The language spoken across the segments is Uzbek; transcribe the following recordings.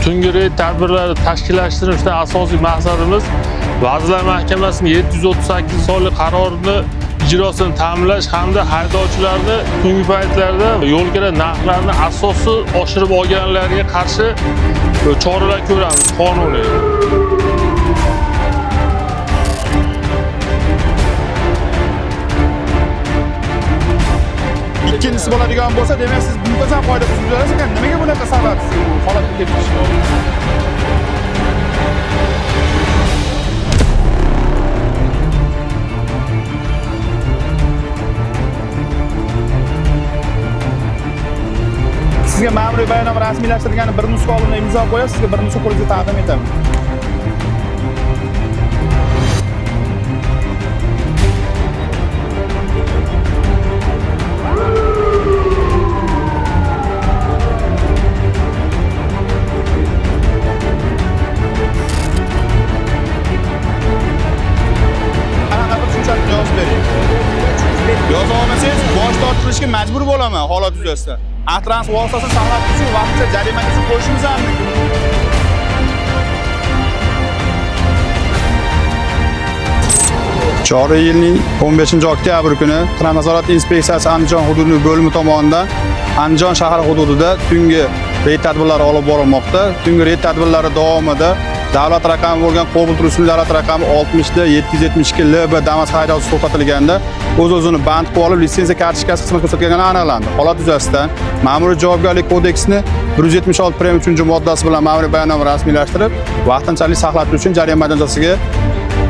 Tungi reyd tadbirlari tashkillashtirishda asosiy maqsadimiz Vazirlar Mahkamasining 738 sonli qarorini ijrosini ta'minlash hamda haydovchilarni tungi paytlarda yo'lkira narxlarini asossiz oshirib olganlarga qarshi choralar ko'ramiz qonuniy. Ikkinchisi bo'ladigan bo'lsa, demak siz muntazam qoida buzib yurasiz ekan, nimaga bunaqa sababsiz holatga kelib chiqdingiz? Sizga ma'muriy bayonnoma rasmiylashtirilgan bir nusxa olib imzo qo'yasiz, sizga bir nusxa qo'lga taqdim etaman. Yoza olmasangiz bosh tortilishga majbur bo'laman holat yuzasidan. Avtotransport vositasini saqlab turishga vaqtincha jarimangizni qo'yishimiz ham mumkin. Joriy yilning 15-oktyabr kuni Transport nazorat inspeksiyasi Andijon hududiy bo'limi tomonidan Andijon shahar hududida tungi reyd tadbirlari olib borilmoqda. Tungi reyd tadbirlari davomida davlat raqami bo'lgan Cobalt rusumli davlat raqami 60-772 LB Damas haydovchisi to'xtatilganda o'z-o'zini band qilib olib, litsenziya kartochkasi xizmat ko'rsatgani aniqlandi. Holat yuzasidan Ma'muriy javobgarlik kodeksining 176 prim 3-moddasi bilan ma'muriy bayonnoma rasmiylashtirib, vaqtinchalik saqlab turish uchun jarima jazosiga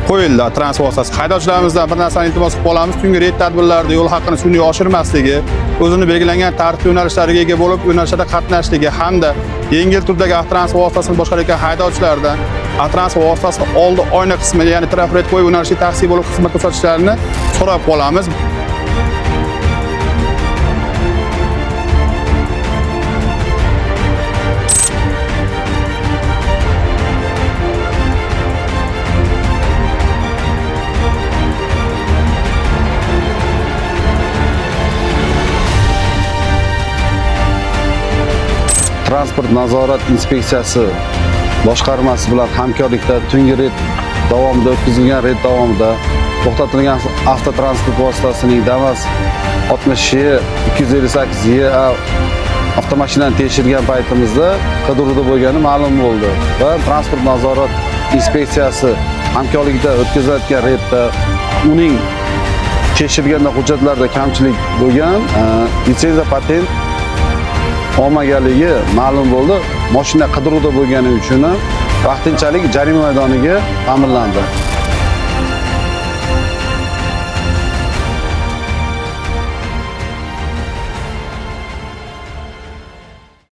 qo'yildi transport vositasi. Haydovchilarimizdan bir narsani iltimos qilib qolamiz, tungi reyd tadbirlarida yo'l haqqini sun'iy oshirmasligi, o'zini belgilangan tartib yo'nalishlariga ega bo'lib, yo'nalishlarda qatnashligi hamda yengil turdagi avtotransport vositasini boshqarayotgan haydovchilardan avtotransport vositasini oldi oyna qismiga, ya'ni trafiret qo'yib yo'nalishga taksi bo'lib xizmat ko'rsatishlarini so'rab qolamiz. Transport nazorat inspeksiyasi boshqarmasi bilan hamkorlikda tungi reyd davomida o'tkazilgan reyd davomida to'xtatilgan avtotransport vositasining Damas 60-258 avtomashinani tekshirgan paytimizda qidiruvda bo'lgani ma'lum bo'ldi va transport nazorat inspeksiyasi hamkorligida o'tkazilayotgan reydda uning tekshirganda hujjatlarda kamchilik bo'lgan, litsenziya patent olmaganligi ma'lum bo'ldi. Mashina qidiruvda bo'lgani uchun vaqtinchalik jarima maydoniga ta'minlandi.